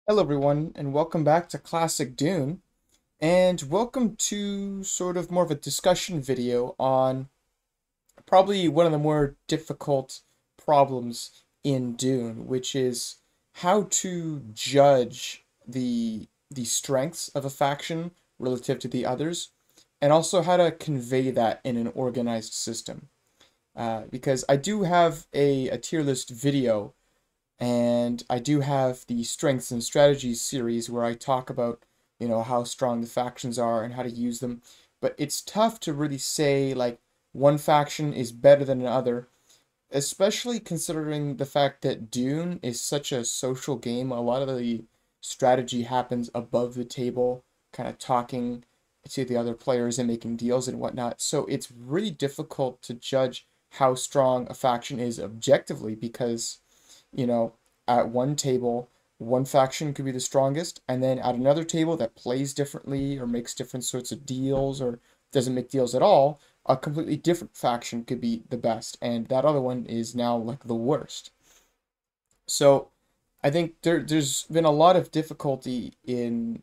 Hello everyone, and welcome back to Classic Dune, and welcome to sort of more of a discussion video on probably one of the more difficult problems in Dune, which is how to judge the strengths of a faction relative to the others, and also how to convey that in an organized system. Because I do have a tier list video and I do have the Strengths and Strategies series where I talk about, how strong the factions are and how to use them. But it's tough to really say like one faction is better than another, especially considering the fact that Dune is such a social game. A lot of the strategy happens above the table, kind of talking to the other players and making deals and whatnot. So it's really difficult to judge how strong a faction is objectively because you know, at one table, one faction could be the strongest, and then at another table that plays differently or makes different sorts of deals or doesn't make deals at all, a completely different faction could be the best, and that other one is now like the worst. So I think there's been a lot of difficulty in,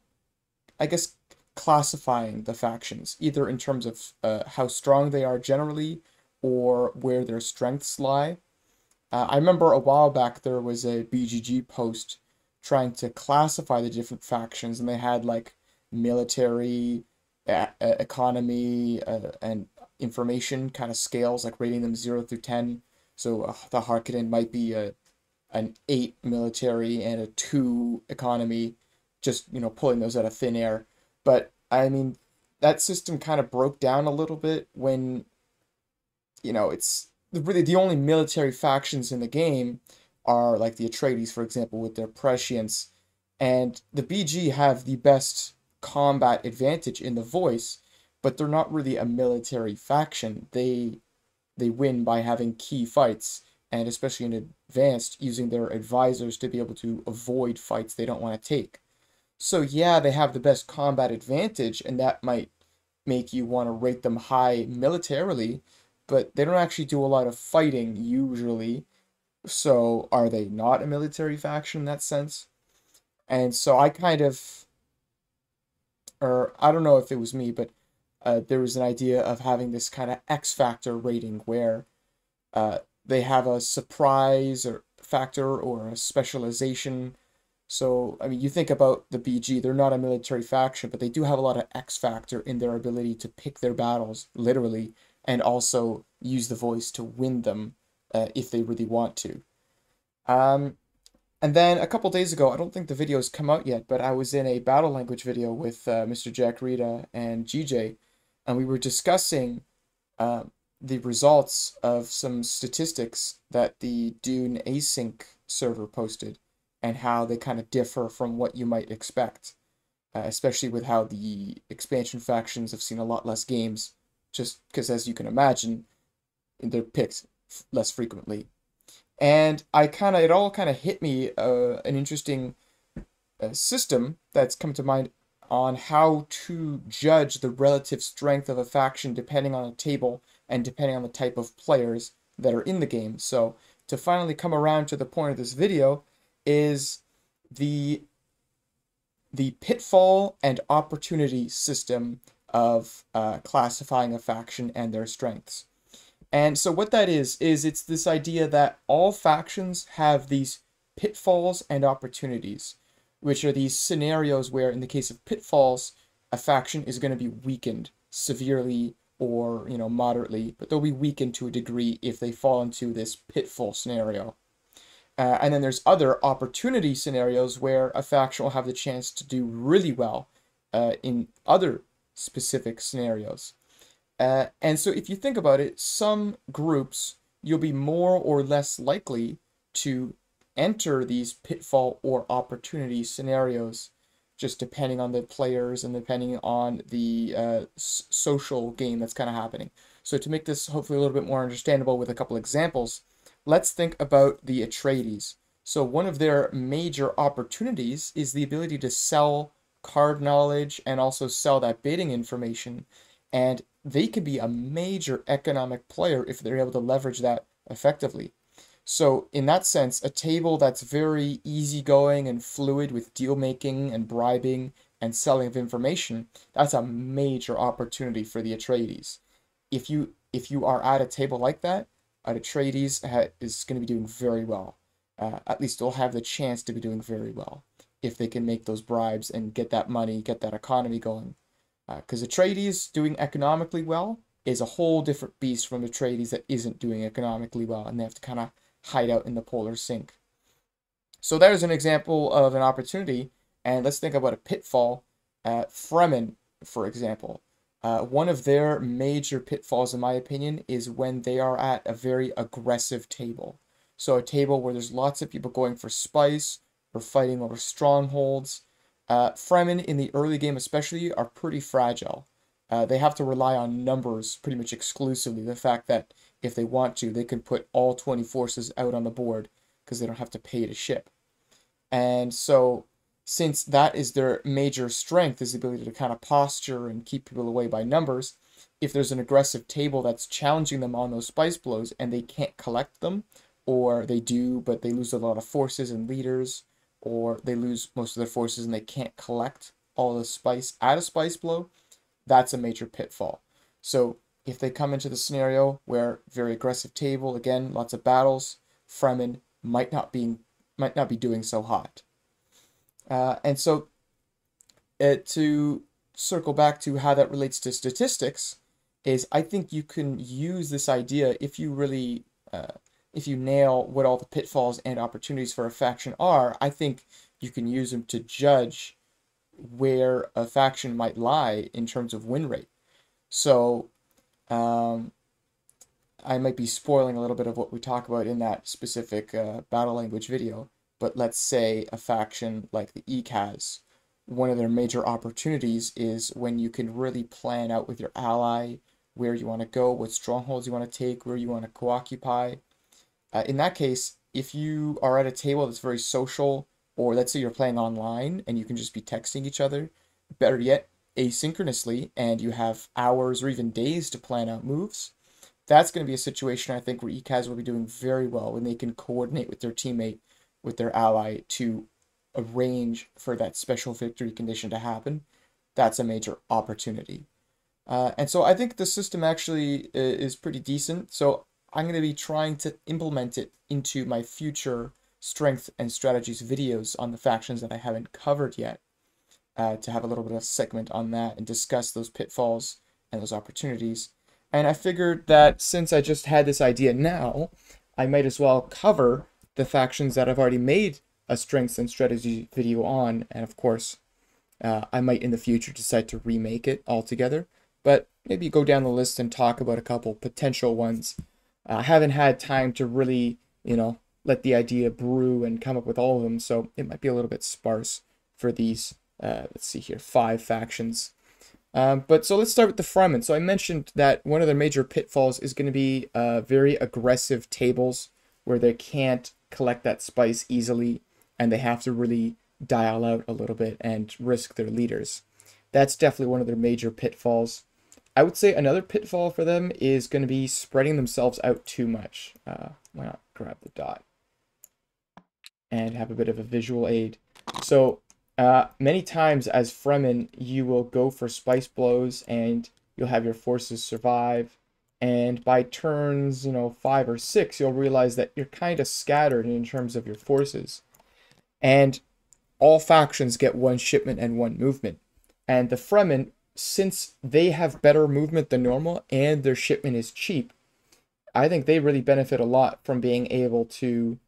I guess, classifying the factions, either in terms of how strong they are generally or where their strengths lie. I remember a while back there was a BGG post trying to classify the different factions, and they had like military, economy, and information kind of scales, like rating them 0 through 10. So the Harkonnen might be an 8 military and a 2 economy, just pulling those out of thin air. But I mean, that system kind of broke down a little bit when it's really the only military factions in the game are like the Atreides, for example, with their prescience, and the BG have the best combat advantage in the voice, but they're not really a military faction. They win by having key fights, and especially in advanced, using their advisors to be able to avoid fights they don't want to take. So yeah, they have the best combat advantage, and that might make you want to rate them high militarily, but they don't actually do a lot of fighting usually. So are they not a military faction in that sense? And so I kind of, or I don't know if it was me, but there was an idea of having this kind of X factor rating where they have a surprise or factor or a specialization. So, I mean, you think about the BG, they're not a military faction, but they do have a lot of X factor in their ability to pick their battles, literally, and also use the voice to win them if they really want to. Um, and then a couple days ago, I don't think the video's come out yet, but I was in a battle language video with Mr. Jack Rita and GJ, and we were discussing uh, the results of some statistics that the Dune async server posted and how they kind of differ from what you might expect, especially with how the expansion factions have seen a lot less games, just because, as you can imagine, they're picked less frequently. And it all kind of hit me an interesting system that's come to mind on how to judge the relative strength of a faction depending on a table and depending on the type of players that are in the game. So to finally come around to the point of this video is the the pitfall and opportunity system of classifying a faction and their strengths. And so what that is it's this idea that all factions have these pitfalls and opportunities, which are these scenarios where, in the case of pitfalls, a faction is going to be weakened severely or, moderately, but they'll be weakened to a degree if they fall into this pitfall scenario. And then there's other opportunity scenarios where a faction will have the chance to do really well in other specific scenarios. And so if you think about it, some groups you'll be more or less likely to enter these pitfall or opportunity scenarios, just depending on the players and depending on the social game that's kind of happening. So to make this hopefully a little bit more understandable with a couple examples, let's think about the Atreides. So one of their major opportunities is the ability to sell card knowledge and also sell that bidding information. And they can be a major economic player if they're able to leverage that effectively. So in that sense, a table that's very easygoing and fluid with deal making and bribing and selling of information, that's a major opportunity for the Atreides. If you are at a table like that, an Atreides is going to be doing very well. At least they'll have the chance to be doing very well if they can make those bribes and get that money, get that economy going. Because Atreides doing economically well is a whole different beast from Atreides that isn't doing economically well, and they have to kind of hide out in the polar sink. So there's an example of an opportunity, and let's think about a pitfall. Fremen, for example. One of their major pitfalls, in my opinion, is when they are at a very aggressive table. So a table where there's lots of people going for spice or fighting over strongholds. Fremen in the early game especially are pretty fragile. They have to rely on numbers pretty much exclusively. The fact that if they want to, they can put all 20 forces out on the board because they don't have to pay to ship. And so since that is their major strength, is the ability to kind of posture and keep people away by numbers, if there's an aggressive table that's challenging them on those spice blows and they can't collect them, or they do, but they lose a lot of forces and leaders, or they lose most of their forces and they can't collect all the spice at a spice blow, that's a major pitfall. So if they come into the scenario where very aggressive table, again, lots of battles, Fremen might not be doing so hot. And so to circle back to how that relates to statistics, is I think you can use this idea if you really if you nail what all the pitfalls and opportunities for a faction are. I think you can use them to judge where a faction might lie in terms of win rate. So I might be spoiling a little bit of what we talk about in that specific battle language video, but let's say a faction like the ECAS, one of their major opportunities is when you can really plan out with your ally where you want to go, what strongholds you want to take, where you want to co-occupy. In that case, if you are at a table that's very social, or let's say you're playing online and you can just be texting each other, better yet, asynchronously, and you have hours or even days to plan out moves, that's going to be a situation I think where ECAS will be doing very well when they can coordinate with their teammate, with their ally, to arrange for that special victory condition to happen. That's a major opportunity. And so I think the system actually is pretty decent. So I'm going to be trying to implement it into my future strength and strategies videos on the factions that I haven't covered yet, to have a little bit of a segment on that and discuss those pitfalls and those opportunities. And I figured that since I just had this idea now, I might as well cover the factions that I've already made a strengths and strategy video on. And of course, I might in the future decide to remake it altogether, but maybe go down the list and talk about a couple potential ones. I haven't had time to really, let the idea brew and come up with all of them, so it might be a little bit sparse for these, let's see here, 5 factions. But so let's start with the Fremen. So I mentioned that one of their major pitfalls is going to be very aggressive tables where they can't collect that spice easily and they have to really dial out a little bit and risk their leaders. That's definitely one of their major pitfalls. I would say another pitfall for them is going to be spreading themselves out too much. Why not grab the dot and have a bit of a visual aid? So many times as Fremen, you will go for spice blows and you'll have your forces survive. And by turns, 5 or 6, you'll realize that you're kind of scattered in terms of your forces. And all factions get 1 shipment and 1 movement. And the Fremen, since they have better movement than normal and their shipment is cheap, I think they really benefit a lot from being able to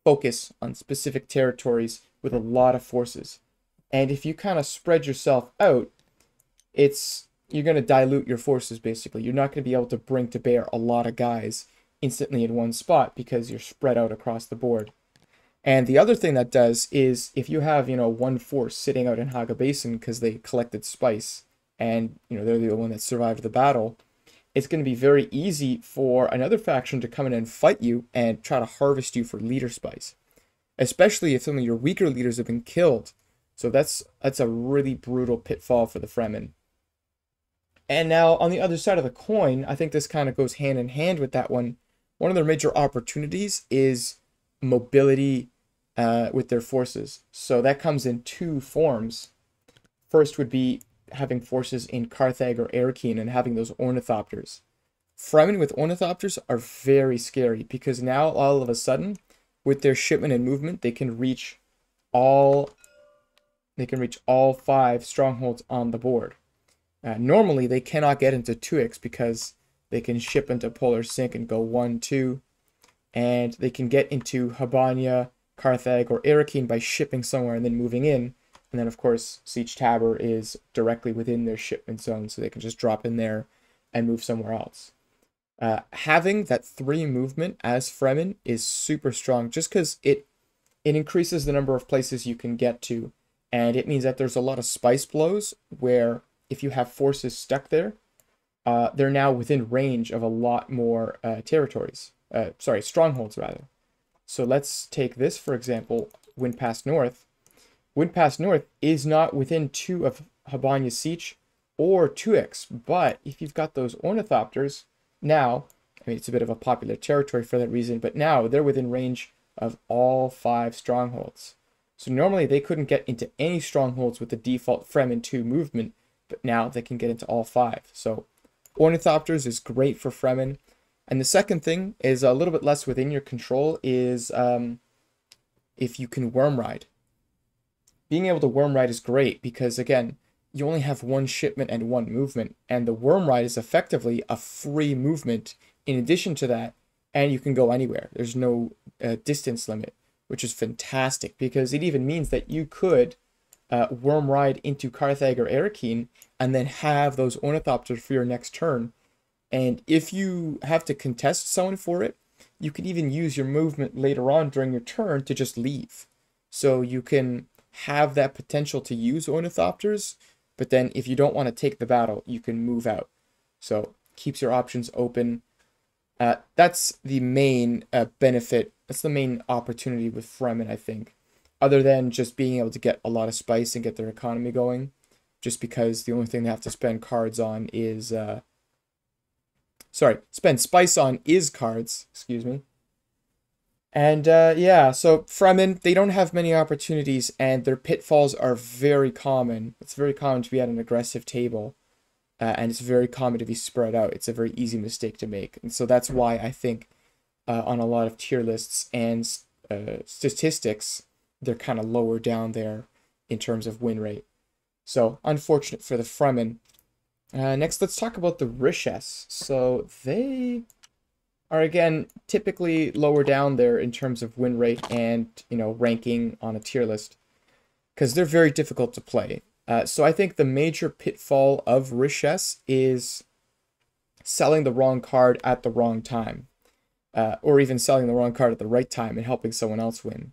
focus on specific territories with a lot of forces. And if you kind of spread yourself out, you're going to dilute your forces, basically. You're not going to be able to bring to bear a lot of guys instantly in one spot because you're spread out across the board. And the other thing that does is if you have, 1 force sitting out in Haga Basin because they collected spice and, they're the one that survived the battle, it's going to be very easy for another faction to come in and fight you and try to harvest you for leader spice, especially if some of your weaker leaders have been killed. So that's a really brutal pitfall for the Fremen. And now on the other side of the coin, I think this kind of goes hand in hand with that one. one of their major opportunities is mobility with their forces. So that comes in two forms. First would be having forces in Carthage or Arakeen and having those ornithopters. Fremen with ornithopters are very scary because now all of a sudden, with their shipment and movement, they can reach all 5 strongholds on the board. Normally, they cannot get into 2x because they can ship into Polar Sink and go 1, 2, and they can get into Habanya, Carthage, or Arakeen by shipping somewhere and then moving in. And then, of course, Siege Tabor is directly within their shipment zone, so they can just drop in there and move somewhere else. Having that 3 movement as Fremen is super strong just because it increases the number of places you can get to. And it means that there's a lot of spice blows where if you have forces stuck there, they're now within range of a lot more territories. Strongholds, rather. So let's take this, for example, Wind Pass North. Wind Pass North is not within 2 of Habanya Siege or 2x, but if you've got those ornithopters, now, I mean, it's a bit of a popular territory for that reason, but now they're within range of all 5 strongholds. So normally they couldn't get into any strongholds with the default Fremen 2 movement, but now they can get into all 5. So ornithopters is great for Fremen. And the second thing is a little bit less within your control is if you can worm ride. Being able to worm ride is great because, again, you only have 1 shipment and 1 movement, and the worm ride is effectively a free movement in addition to that, and you can go anywhere. There's no distance limit, which is fantastic because it even means that you could worm ride into Carthage or Arakeen and then have those ornithopters for your next turn. And if you have to contest someone for it, you can even use your movement later on during your turn to just leave. So you can have that potential to use ornithopters, but then if you don't want to take the battle, you can move out. So keeps your options open. That's the main benefit. That's the main opportunity with Fremen, I think. Other than just being able to get a lot of spice and get their economy going. Just because the only thing they have to spend cards on is... spend spice on is cards. Excuse me. And yeah, so Fremen, they don't have many opportunities, and their pitfalls are very common. It's very common to be at an aggressive table, and it's very common to be spread out. It's a very easy mistake to make. And so that's why I think on a lot of tier lists and statistics, they're kind of lower down there in terms of win rate. So unfortunate for the Fremen. Next, let's talk about the Rishes. So they are, again, typically lower down there in terms of win rate and, ranking on a tier list because they're very difficult to play. So I think the major pitfall of Rishes is selling the wrong card at the wrong time, or even selling the wrong card at the right time and helping someone else win.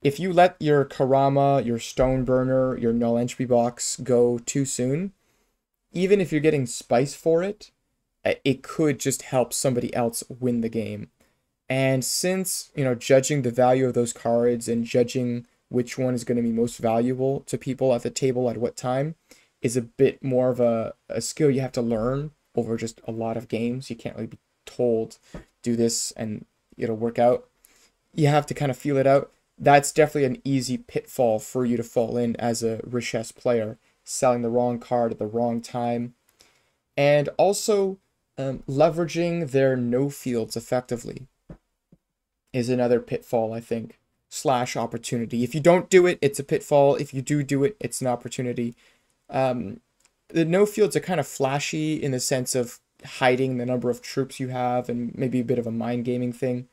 If you let your Karama, your Stoneburner, your Null Entry Box go too soon, even if you're getting spice for it, it could just help somebody else win the game. And since, judging the value of those cards and judging which one is going to be most valuable to people at the table at what time is a bit more of a skill you have to learn over just a lot of games. You can't really be told, do this and it'll work out. You have to kind of feel it out. That's definitely an easy pitfall for you to fall in as a Rishes player, selling the wrong card at the wrong time. And also, leveraging their no fields effectively is another pitfall, I think, / opportunity. If you don't do it, it's a pitfall. If you do it, it's an opportunity. The no fields are kind of flashy in the sense of hiding the number of troops you have and maybe a bit of a mind gaming thing.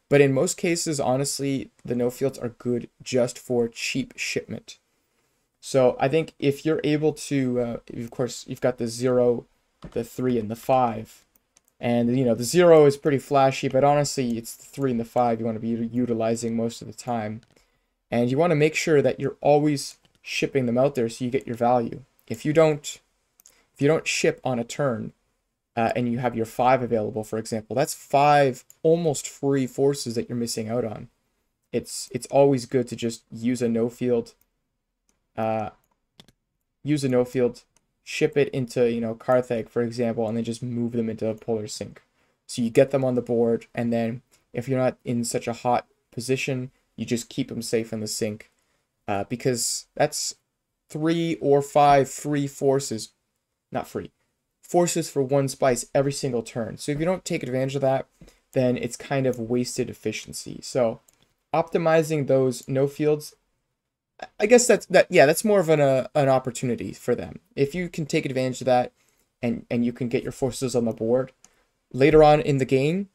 But in most cases, honestly, the no fields are good just for cheap shipment. So I think if you're able to, of course, you've got the 0, the 3, and the 5. And, the 0 is pretty flashy, but honestly, it's the 3 and the 5 you want to be utilizing most of the time. And you want to make sure that you're always shipping them out there so you get your value. If you don't ship on a turn, and you have your 5 available, for example, that's 5 almost free forces that you're missing out on. It's always good to just use a no field. Ship it into, Carthage, for example, and then just move them into Polar Sink. So you get them on the board, and then if you're not in such a hot position, you just keep them safe in the sink, because that's 3 or 5 free forces, not free, forces for 1 spice every single turn. So if you don't take advantage of that, then it's kind of wasted efficiency. So optimizing those no fields, I guess that's more of an opportunity for them. If you can take advantage of that, and you can get your forces on the board later on in the game,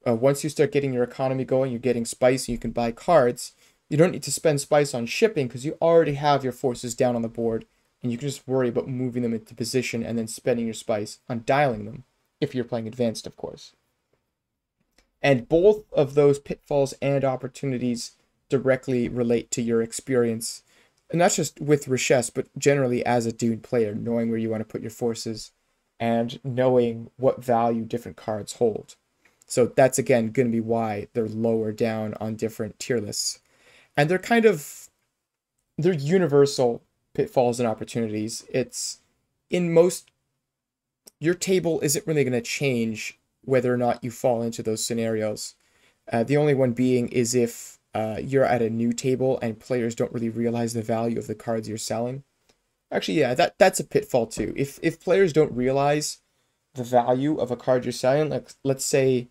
once you start getting your economy going, you're getting spice, and you can buy cards. You don't need to spend spice on shipping because you already have your forces down on the board, and you can just worry about moving them into position and then spending your spice on dialing them, if you're playing advanced, of course. And both of those pitfalls and opportunities directly relate to your experience, and not just with Richesse, but generally as a Dune player, knowing where you want to put your forces and knowing what value different cards hold. So that's, again, going to be why they're lower down on different tier lists. And they're universal pitfalls and opportunities. It's in most, your table isn't really going to change whether or not you fall into those scenarios. The only one being is if you're at a new table and players don't really realize the value of the cards you're selling. Actually, yeah, that's a pitfall too. If players don't realize the value of a card you're selling, like let's say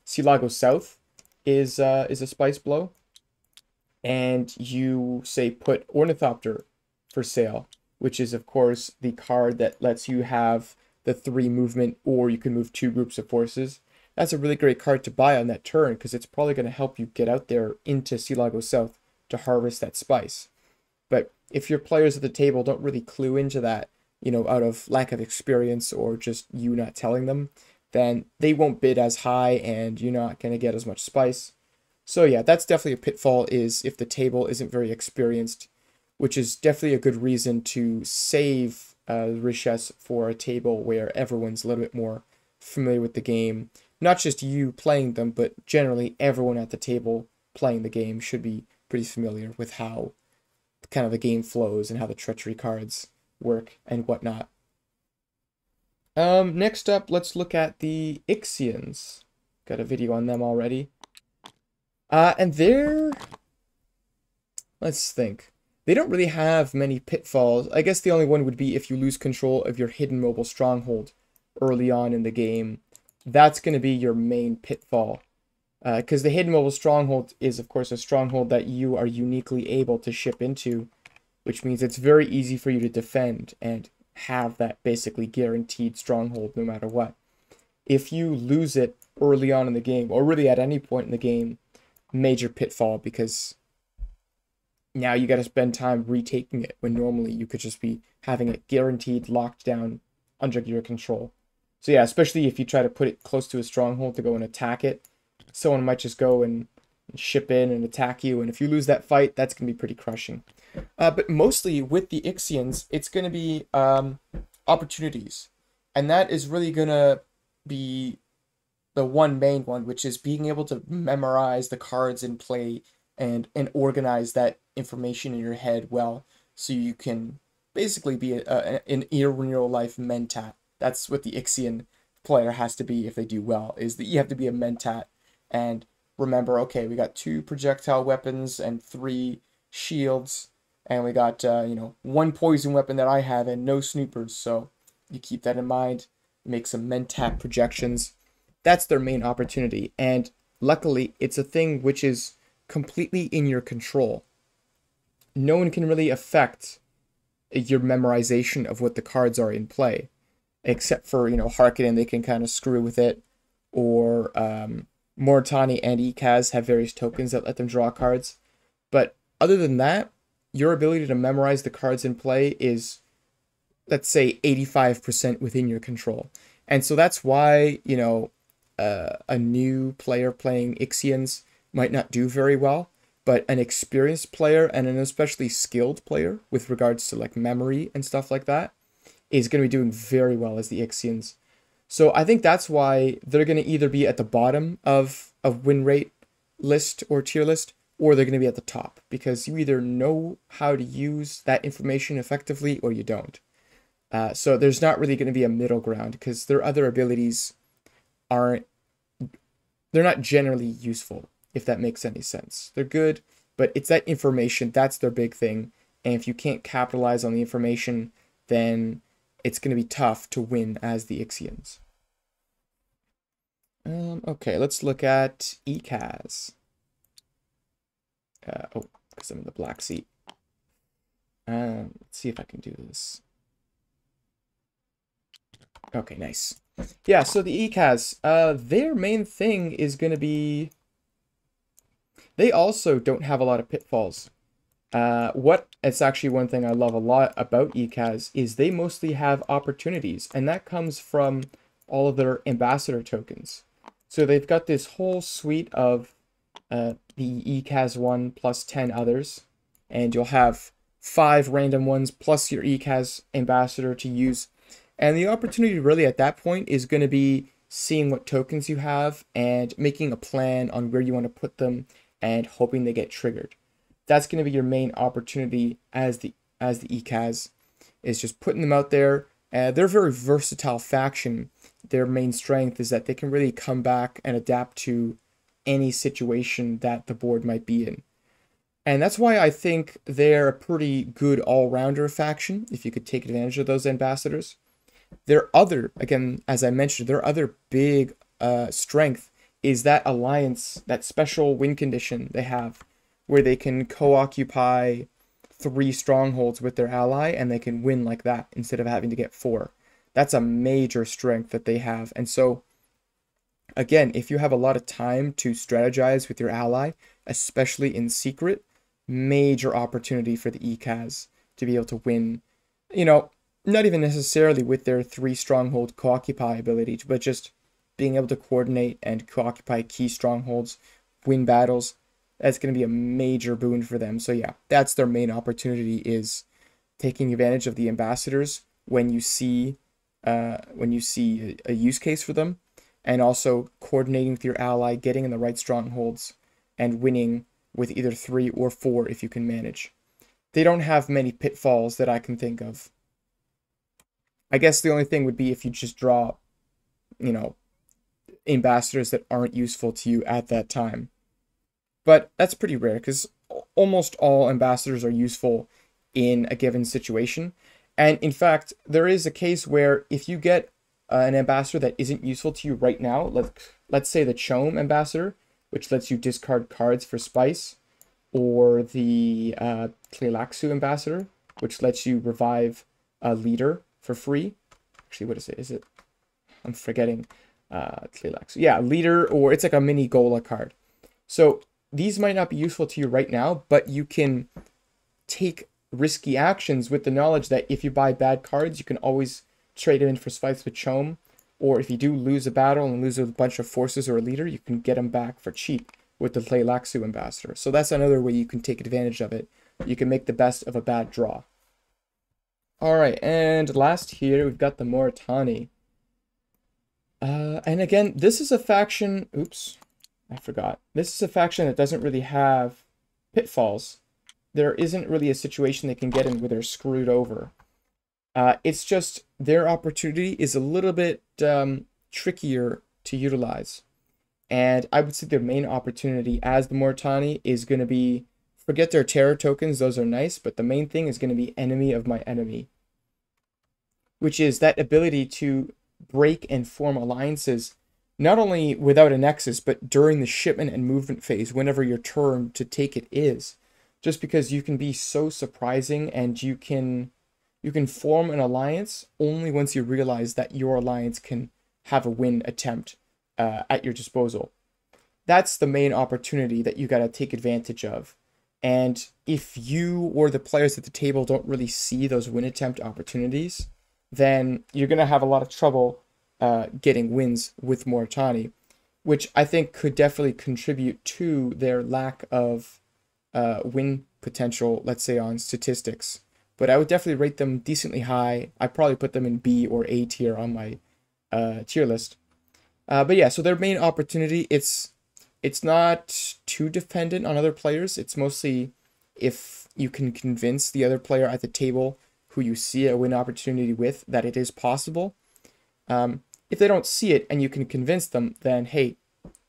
Silago South is a spice blow, and you say put Ornithopter for sale, which is of course the card that lets you have the 3 movement, or you can move 2 groups of forces. That's a really great card to buy on that turn because it's probably going to help you get out there into Silago South to harvest that spice. But if your players at the table don't really clue into that, out of lack of experience or just you not telling them, then they won't bid as high and you're not going to get as much spice. So yeah, that's definitely a pitfall, is if the table isn't very experienced, which is definitely a good reason to save Richesse for a table where everyone's a little bit more familiar with the game. Not just you playing them, but generally everyone at the table playing the game should be pretty familiar with how kind of the game flows and how the treachery cards work and whatnot. Next up, let's look at the Ixians. Got a video on them already. And let's think. They don't really have many pitfalls. I guess the only one would be if you lose control of your hidden mobile stronghold early on in the game. That's going to be your main pitfall. Because the hidden mobile stronghold is, of course, a stronghold that you are uniquely able to ship into, which means it's very easy for you to defend and have that basically guaranteed stronghold no matter what. If you lose it early on in the game, or really at any point in the game, major pitfall, because now you got to spend time retaking it when normally you could just be having it guaranteed locked down under your control. So yeah, especially if you try to put it close to a stronghold to go and attack it, someone might just go and ship in and attack you, and if you lose that fight, that's going to be pretty crushing. But mostly with the Ixians, it's going to be opportunities, and that is really going to be the one main one, which is being able to memorize the cards in play and organize that information in your head well, so you can basically be an in real life mentat. That's what the Ixian player has to be if they do well, is that you have to be a mentat and remember, okay, we got 2 projectile weapons and 3 shields, and we got 1 poison weapon that I have and no snoopers. So you keep that in mind, make some mentat projections. That's their main opportunity, and luckily it's a thing which is completely in your control. No one can really affect your memorization of what the cards are in play, except for, Harkonnen. They can kind of screw with it, or Moritani and Ikaz have various tokens that let them draw cards. But other than that, your ability to memorize the cards in play is, let's say, 85% within your control. And so that's why, a new player playing Ixians might not do very well, but an experienced player and an especially skilled player with regards to like memory and stuff like that is going to be doing very well as the Ixians. So I think that's why they're going to either be at the bottom of win rate list or tier list, or they're going to be at the top, because you either know how to use that information effectively or you don't. So there's not really going to be a middle ground, because their other abilities aren't they're not generally useful, if that makes any sense. They're good, but it's that information, that's their big thing. And if you can't capitalize on the information, then it's going to be tough to win as the Ixians. Okay, let's look at ECAS. Oh, because I'm in the black seat. Let's see if I can do this. Okay, nice. Yeah, so the ECAS, their main thing is going to be... They also don't have a lot of pitfalls. It's actually one thing I love a lot about ECAS is they mostly have opportunities, and that comes from all of their ambassador tokens. So they've got this whole suite of the ECAS 1 plus 10 others, and you'll have 5 random ones plus your ECAS ambassador to use. And the opportunity really at that point is going to be seeing what tokens you have and making a plan on where you want to put them and hoping they get triggered. That's going to be your main opportunity as the ECAS, is just putting them out there. They're a very versatile faction. Their main strength is that they can really come back and adapt to any situation that the board might be in. And that's why I think they're a pretty good all-rounder faction, if you could take advantage of those ambassadors. Their other, again, as I mentioned, their other big strength is that alliance, that special win condition they have, where they can co-occupy 3 strongholds with their ally, and they can win like that instead of having to get 4. That's a major strength that they have. And so, again, if you have a lot of time to strategize with your ally, especially in secret, major opportunity for the ECAS to be able to win, not even necessarily with their 3 stronghold co-occupy ability, but just being able to coordinate and co-occupy key strongholds, win battles. That's going to be a major boon for them. So yeah, that's their main opportunity, is taking advantage of the ambassadors when you see a use case for them, and also coordinating with your ally, getting in the right strongholds, and winning with either 3 or 4 if you can manage. They don't have many pitfalls that I can think of. I guess the only thing would be if you just draw, ambassadors that aren't useful to you at that time. But that's pretty rare, because almost all ambassadors are useful in a given situation. And in fact, there is a case where if you get an ambassador that isn't useful to you right now, let's say the Chome ambassador, which lets you discard cards for spice, or the Tleilaxu ambassador, which lets you revive a leader for free. Actually, what is it? Is it? I'm forgetting. Tleilaxu. Yeah, leader, or it's like a mini Gola card. So these might not be useful to you right now, but you can take risky actions with the knowledge that if you buy bad cards, you can always trade them in for spice with Chome. Or if you do lose a battle and lose a bunch of forces or a leader, you can get them back for cheap with the Tleilaxu ambassador. So that's another way you can take advantage of it. You can make the best of a bad draw. Alright, and last here, we've got the Mauritani. And again, this is a faction... Oops, I forgot. This is a faction that doesn't really have pitfalls. There isn't really a situation they can get in where they're screwed over. It's just their opportunity is a little bit trickier to utilize. And I would say their main opportunity as the Mauritani is going to be, forget their terror tokens, those are nice, but the main thing is going to be enemy of my enemy. Which is that ability to break and form alliances, not only without a nexus, but during the shipment and movement phase, whenever your turn to take it is. Just because you can be so surprising, and you can form an alliance only once you realize that your alliance can have a win attempt at your disposal. That's the main opportunity that you got to take advantage of. And if you or the players at the table don't really see those win attempt opportunities, then you're going to have a lot of trouble getting wins with Mauritani, which I think could definitely contribute to their lack of win potential, let's say on statistics. But I would definitely rate them decently high. I'd probably put them in B or A tier on my tier list. But yeah, so their main opportunity, it's not too dependent on other players. It's mostly if you can convince the other player at the table who you see a win opportunity with that it is possible. If they don't see it and you can convince them, then hey,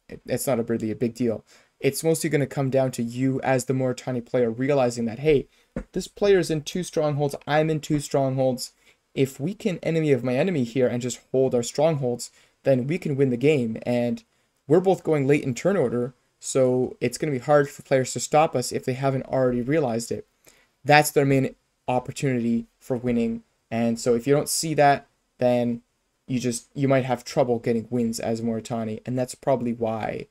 it's not really a big deal. It's mostly going to come down to you as the Moritani player realizing that, hey, this player's in 2 strongholds, I'm in 2 strongholds. If we can enemy of my enemy here and just hold our strongholds, then we can win the game. And we're both going late in turn order, so it's going to be hard for players to stop us if they haven't already realized it. That's their main opportunity for winning. And so if you don't see that, then you might have trouble getting wins as Moritani, and that's probably why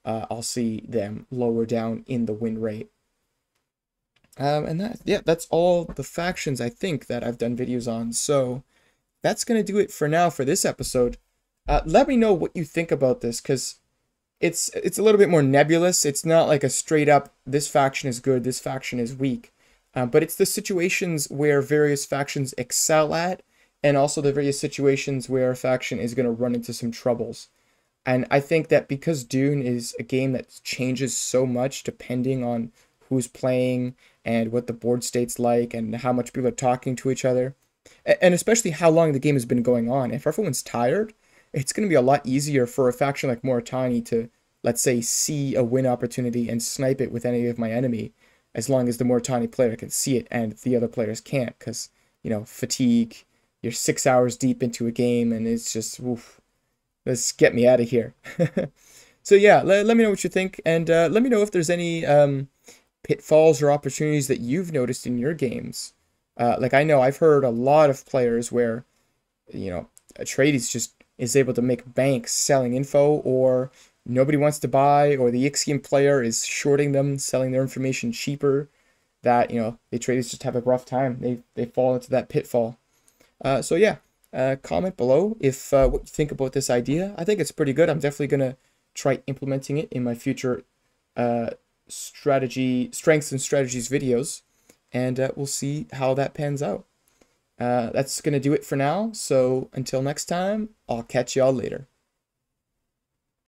I'll see them lower down in the win rate. And that's all the factions I think that I've done videos on. So that's gonna do it for now for this episode. Let me know what you think about this, because it's a little bit more nebulous. It's not like a straight up, this faction is good, this faction is weak. But it's the situations where various factions excel at, and also the various situations where a faction is going to run into some troubles. And I think that because Dune is a game that changes so much depending on who's playing and what the board state's like and how much people are talking to each other, and especially how long the game has been going on. If everyone's tired, it's going to be a lot easier for a faction like Moritani to, let's say, see a win opportunity and snipe it with any of my enemy, as long as the Moritani player can see it and the other players can't, because, fatigue, you're 6 hours deep into a game and it's just, oof, let's get me out of here. So yeah, let me know what you think, and let me know if there's any pitfalls or opportunities that you've noticed in your games. Like, I know I've heard a lot of players where, Atreides just is able to make bank selling info, or nobody wants to buy, or the Ixian player is shorting them, selling their information cheaper, that, the Atreides just have a rough time. They fall into that pitfall. So yeah, comment below if what you think about this idea. I think it's pretty good. I'm definitely going to try implementing it in my future strengths and strategies videos, and we'll see how that pans out. That's going to do it for now. So until next time, I'll catch y'all later.